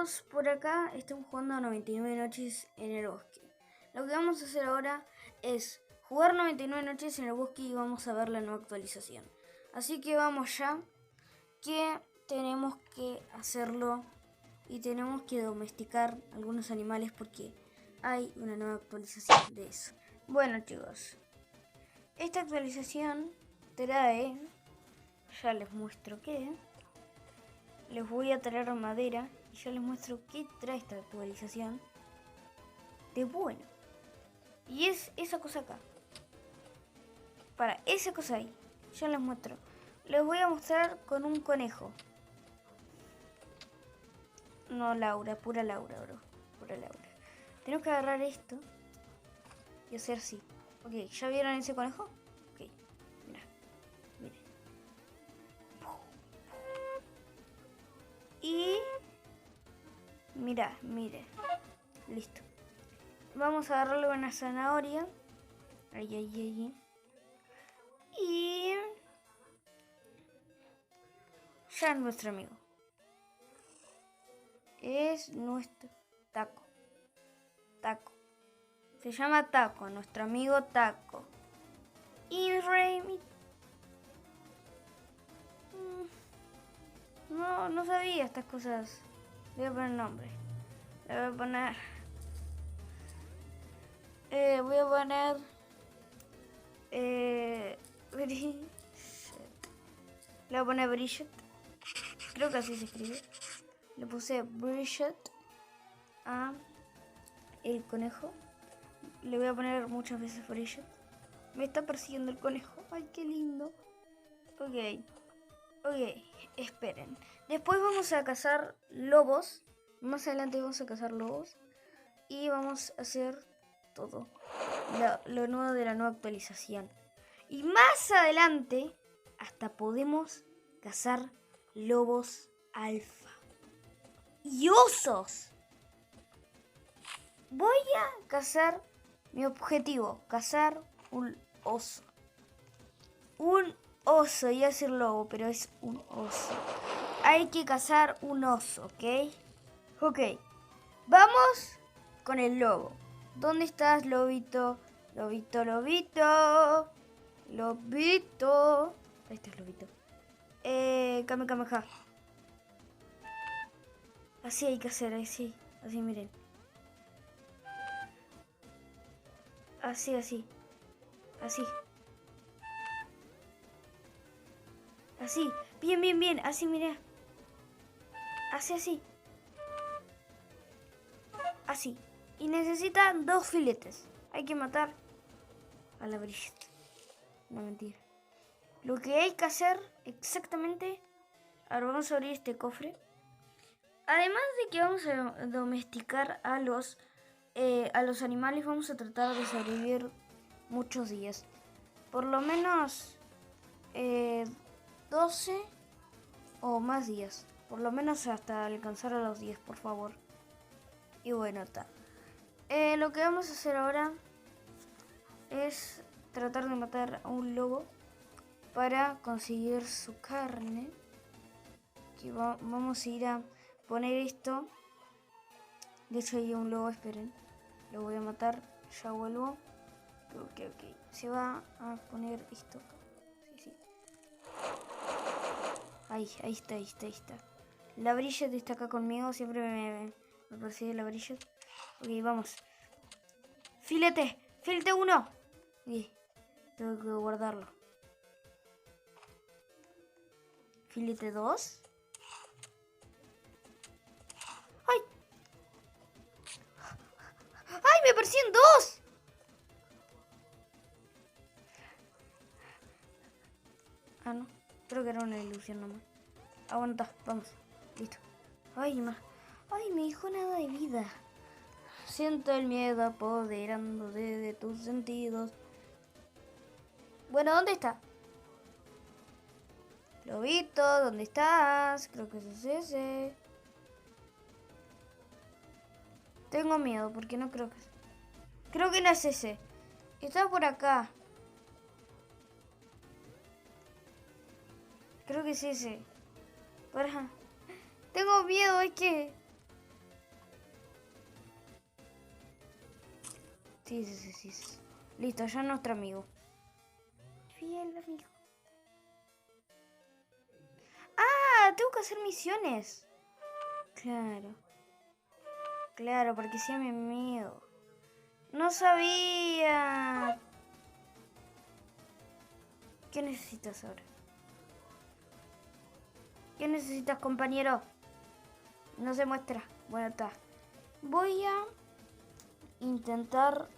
chicos, por acá estamos jugando a 99 noches en el bosque. Lo que vamos a hacer ahora es jugar 99 noches en el bosque y vamos a ver la nueva actualización. Así que vamos ya, que tenemos que hacerlo y tenemos que domesticar algunos animales porque hay una nueva actualización de eso. Bueno chicos, esta actualización trae, ya les muestro qué. Les voy a traer madera y ya les muestro qué trae esta actualización de bueno. Y es esa cosa acá. Para esa cosa ahí. Ya les muestro. Les voy a mostrar con un conejo. No, Laura, pura Laura, bro. Pura Laura. Tenemos que agarrar esto y hacer así. Ok, ¿ya vieron ese conejo? Ok, mira. Mire. Y mira, mire. Listo. Vamos a agarrarle una zanahoria. Ahí. Y ya es nuestro amigo. Es nuestro Taco. Taco. Se llama Taco, nuestro amigo Taco. Y Remy. No sabía estas cosas. Le voy a poner nombre. Le voy a poner. Bridget. Le voy a poner Bridget. Creo que así se escribe. Le puse Bridget a el conejo. Le voy a poner muchas veces Bridget. Me está persiguiendo el conejo. Ay, qué lindo. Ok, esperen. Después vamos a cazar lobos. Más adelante vamos a cazar lobos. Y vamos a hacer todo lo nuevo de la nueva actualización. Y más adelante hasta podemos cazar lobos alfa. Y osos. Voy a cazar, mi objetivo, cazar un oso. Un oso, iba a decir lobo, pero es un oso. Hay que cazar un oso, ¿ok? Ok, vamos con el lobo. ¿Dónde estás, lobito? Lobito. Ahí está el lobito. Kamehameha. Así hay que hacer, así miren. Así. Así, bien, así mirá. Así. Así. Y necesitan 2 filetes. Hay que matar a la Bridget. No, mentira. Lo que hay que hacer exactamente... Ahora vamos a abrir este cofre. Además de que vamos a domesticar a los animales, vamos a tratar de sobrevivir muchos días. Por lo menos 12 o más días. Por lo menos hasta alcanzar a los 10, por favor. Y bueno, está. Lo que vamos a hacer ahora es tratar de matar a un lobo para conseguir su carne. Que vamos a ir a poner esto. De hecho hay un lobo, esperen. Lo voy a matar, ya vuelvo. Ok. Se va a poner esto. Sí. Ahí está. La Bridget está acá conmigo, siempre me persigue la Bridget. Ok, vamos. Filete 1. Tengo que guardarlo. Filete 2. ¡Ay, me persiguen 2! Ah, no. Creo que era una ilusión nomás. Aguanta, vamos. Listo. Ay, me dijo nada de vida. Siento el miedo apoderándose de tus sentidos. Bueno, ¿dónde está? Lobito, ¿dónde estás? Creo que es ese. Tengo miedo porque no creo que... Creo que no es ese. Está por acá. Creo que es ese. Tengo miedo, es que... Sí. Listo, ya nuestro amigo. Fiel amigo. Ah, tengo que hacer misiones. Claro, porque sea mi amigo. No sabía. ¿Qué necesitas ahora? ¿Qué necesitas, compañero? No se muestra. Bueno, está. Voy a intentar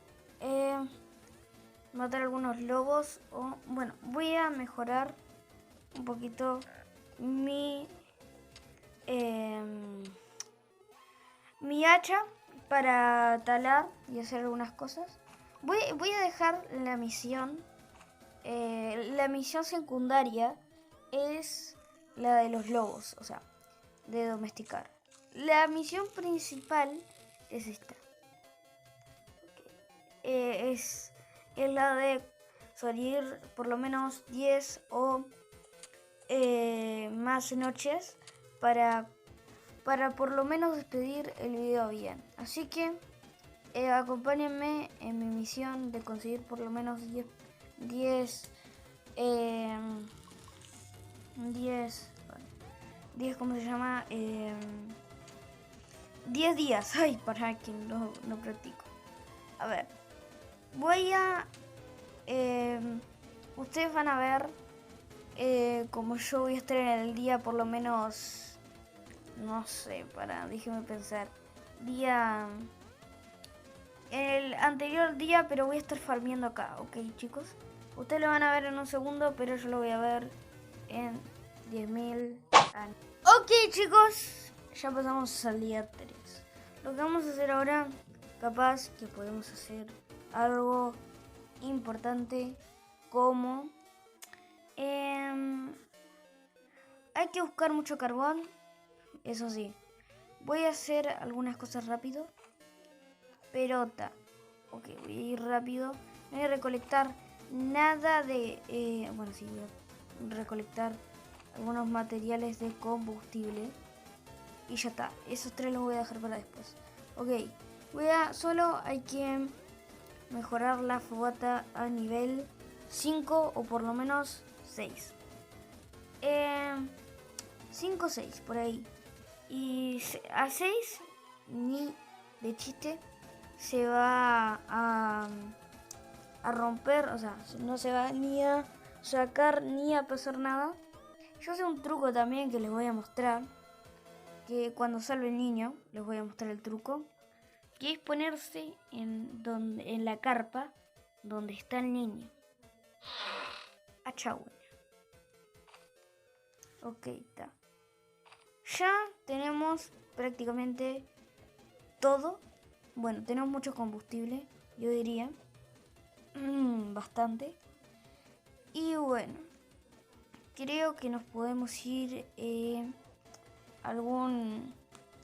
matar algunos lobos. O bueno, voy a mejorar un poquito mi mi hacha para talar y hacer algunas cosas. Voy a dejar la misión. La misión secundaria es la de los lobos, o sea, de domesticar. La misión principal es esta. Es la de salir por lo menos 10 o más noches para por lo menos despedir el video bien. Así que acompáñenme en mi misión de conseguir por lo menos 10 ¿cómo se llama? 10 días. Ay, para que no practico. A ver, voy a... ustedes van a ver como yo voy a estar en el día por lo menos... No sé, déjenme pensar. En el anterior día, pero voy a estar farmeando acá, ¿ok, chicos? Ustedes lo van a ver en un segundo, pero yo lo voy a ver en 10.000 años. Ok, chicos, ya pasamos al día 3. Lo que vamos a hacer ahora, capaz que podemos hacer algo importante como... hay que buscar mucho carbón, eso sí. Voy a hacer algunas cosas rápido. Pelota. Ok, voy a ir rápido. No voy a recolectar nada de... bueno, sí, voy a recolectar algunos materiales de combustible. Y ya está. Esos 3 los voy a dejar para después. Ok, solo hay que mejorar la fogata a nivel 5 o por lo menos 6. 5 o 6, por ahí. Y a 6, ni de chiste, se va a romper, o sea, no se va ni a sacar ni a pasar nada. Yo sé un truco también que les voy a mostrar, que cuando salve el niño, les voy a mostrar el truco, que es ponerse en la carpa donde está el niño. Chau. Ok, está. Ya tenemos prácticamente todo. Bueno, tenemos mucho combustible, yo diría. Bastante. Y bueno, creo que nos podemos ir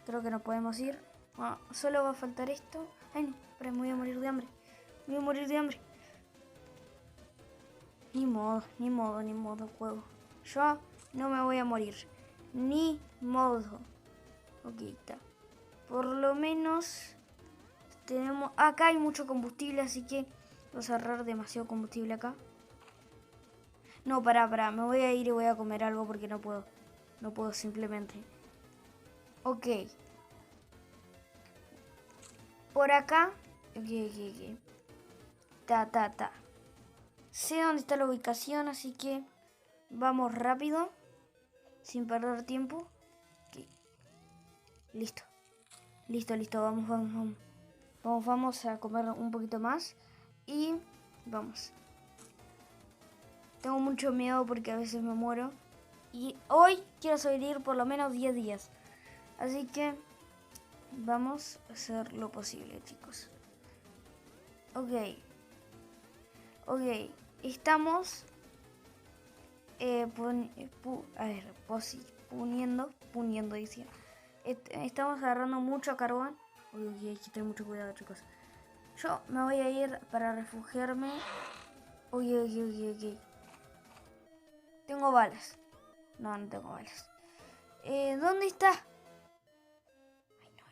creo que nos podemos ir. Bueno, solo va a faltar esto. Ay, no, espera, me voy a morir de hambre. Ni modo, juego. Yo no me voy a morir. Ni modo. Ok, está. Por lo menos tenemos... Acá hay mucho combustible, así que vamos a ahorrar demasiado combustible acá. No, pará. Me voy a ir y voy a comer algo porque no puedo. No puedo simplemente. Ok. Por acá. Ok. Ta. Sé dónde está la ubicación, así que vamos rápido. Sin perder tiempo. Okay. Listo. Vamos a comer un poquito más. Y vamos. Tengo mucho miedo porque a veces me muero. Y hoy quiero sobrevivir por lo menos 10 días. Así que vamos a hacer lo posible, chicos. Ok. Estamos poniendo, decía. Estamos agarrando mucho carbón. Hay que tener mucho cuidado, chicos. Yo me voy a ir para refugiarme. Ok. Tengo balas. No tengo balas. ¿Dónde está? Ay, no.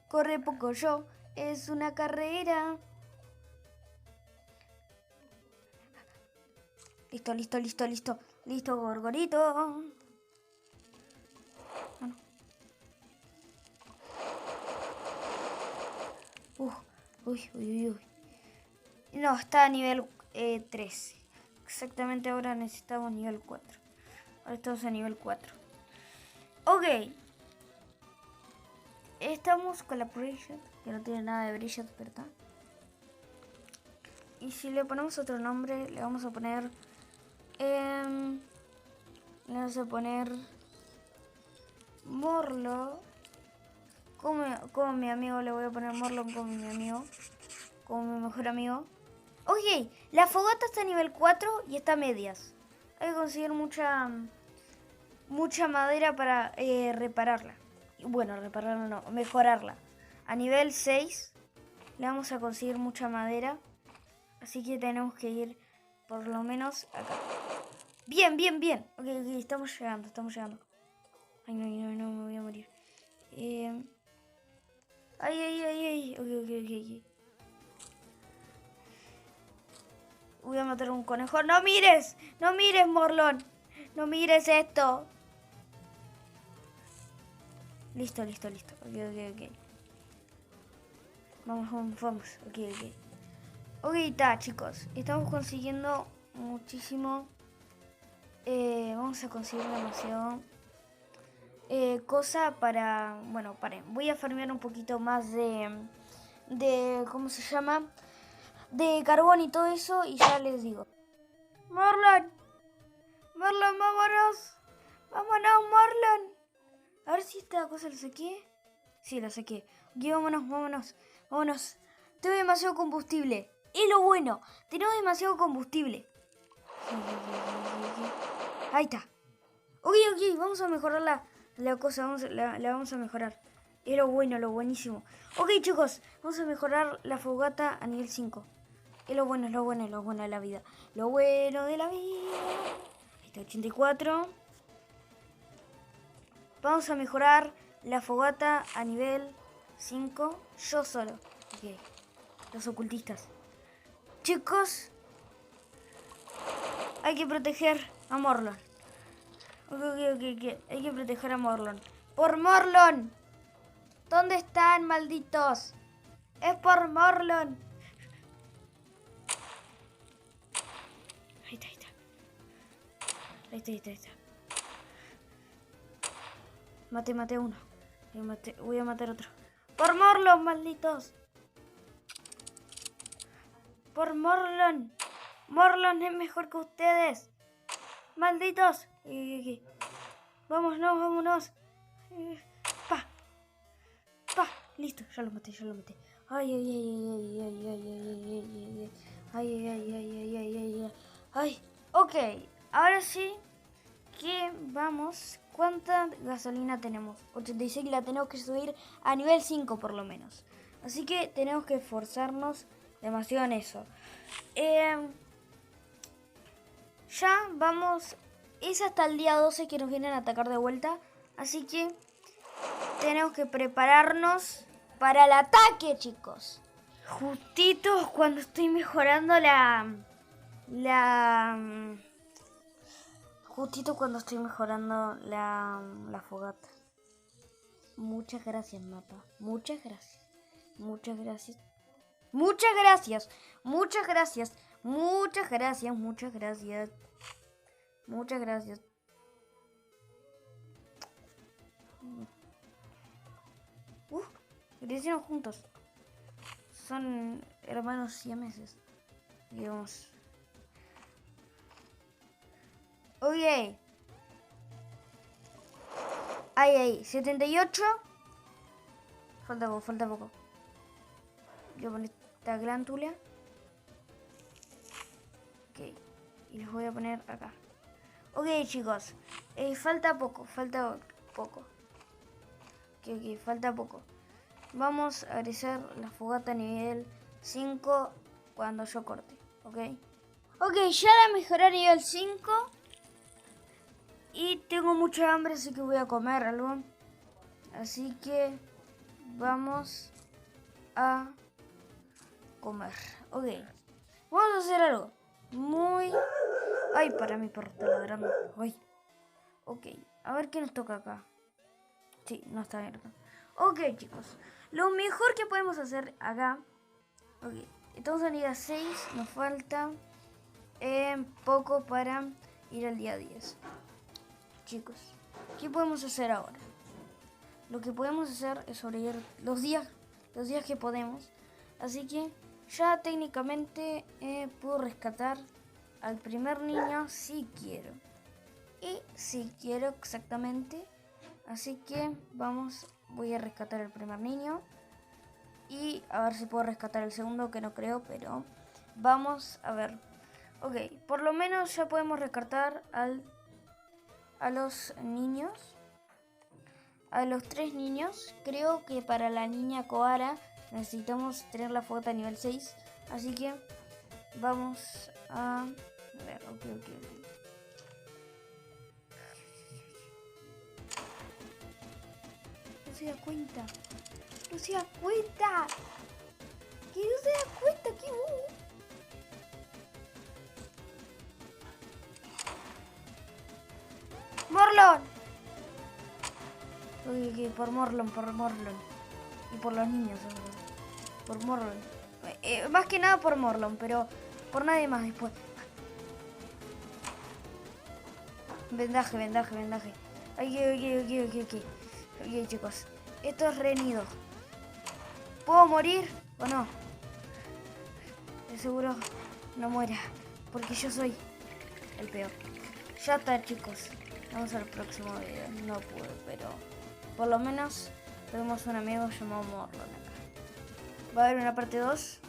Corre poco yo. Es una carrera. Listo, listo, listo, listo. Listo, Gorgorito. Bueno. Uy, uy, uy, uy. No, está a nivel 13. Exactamente ahora necesitamos nivel 4. Ahora estamos a nivel 4. Ok. Estamos con la Brilliant, que no tiene nada de Brilliant, ¿verdad? Y si le ponemos otro nombre, le vamos a poner... le vamos a poner... Morlo. Como mi amigo, le voy a poner Morlon como mi amigo. Como mi mejor amigo. Ok, la fogata está a nivel 4 y está a medias. Hay que conseguir mucha madera para repararla. Bueno, repararla no, mejorarla. A nivel 6 le vamos a conseguir mucha madera. Así que tenemos que ir por lo menos acá. Bien, bien, bien. Ok, estamos llegando, Ay, no, me voy a morir. Ay. Ok. Voy a matar a un conejo. ¡No mires! ¡No mires, Morlon! ¡No mires esto! Listo. Ok. Vamos. Ok. Ok, está, chicos. Estamos consiguiendo muchísimo. Vamos a conseguir demasiado cosa para... Bueno, paren. Voy a farmear un poquito más de... ¿Cómo se llama? De carbón y todo eso y ya les digo. Morlon, vámonos. Vámonos, Morlon. A ver si esta cosa la saqué. Sí, la saqué. Ok, vámonos. Tengo demasiado combustible. Es lo bueno. Tenemos demasiado combustible. Ahí está. Ok, vamos a mejorar la cosa. La vamos a mejorar. Es lo bueno, lo buenísimo. Ok, chicos, vamos a mejorar la fogata a nivel 5. Es lo bueno de la vida. Lo bueno de la vida. Ahí está, 84. Vamos a mejorar la fogata a nivel 5. Yo solo. Ok. Los ocultistas. Chicos, hay que proteger a Morlon. Ok. Hay que proteger a Morlon. ¡Por Morlon! ¿Dónde están, malditos? Es por Morlon. Ahí está. Maté uno. Voy a matar otro. ¡Por Morlon, malditos! ¡Por Morlon! ¡Morlon es mejor que ustedes! ¡Malditos! Vámonos. Pa. Listo, ya lo maté. Ay. Ok, ahora sí que vamos. ¿Cuánta gasolina tenemos? 86, la tenemos que subir a nivel 5 por lo menos. Así que tenemos que esforzarnos demasiado en eso. Ya vamos. Es hasta el día 12 que nos vienen a atacar de vuelta. Así que tenemos que prepararnos para el ataque, chicos. Justito cuando estoy mejorando Justito cuando estoy mejorando la fogata. Muchas gracias, mapa. Muchas gracias. Crecieron juntos. Son hermanos siameses. Digamos. Ok. Ahí. 78. Falta poco. Voy a poner esta glándula. Ok. Y los voy a poner acá. Ok, chicos. Falta poco. Ok, falta poco. Vamos a agregar la fogata a nivel 5 cuando yo corte. Ok, ya la mejoré a nivel 5. Y tengo mucha hambre, así que voy a comer algo. Así que vamos a comer. Ok. Vamos a hacer algo muy... Ay, para mi perro está ladrando. Ay. Ok. A ver qué nos toca acá. Sí, no está abierto. Ok, chicos. Lo mejor que podemos hacer acá... Ok. Estamos en el día 6. Nos falta poco para ir al día 10. Chicos, ¿qué podemos hacer ahora? Lo que podemos hacer es sobrevivir los días que podemos. Así que ya técnicamente puedo rescatar al primer niño si quiero. Y si quiero exactamente. Así que voy a rescatar al primer niño. Y a ver si puedo rescatar el segundo, que no creo, pero vamos a ver. Ok, por lo menos ya podemos rescatar a los niños. A los 3 niños. Creo que para la niña Koara necesitamos tener la fogata a nivel 6. Así que vamos a ver. Ok. No se da cuenta. No se da cuenta. Que no se da cuenta. Que Morlon. Ok, por Morlon. Y por los niños, por Morlon. Más que nada por Morlon, pero por nadie más después. Vendaje. Ok, chicos. Esto es reñido. ¿Puedo morir o no? De seguro no muera, porque yo soy el peor. Ya está, chicos. Vamos al próximo video. No pude, pero por lo menos tenemos un amigo llamado Morlon acá. ¿Va a haber una parte 2?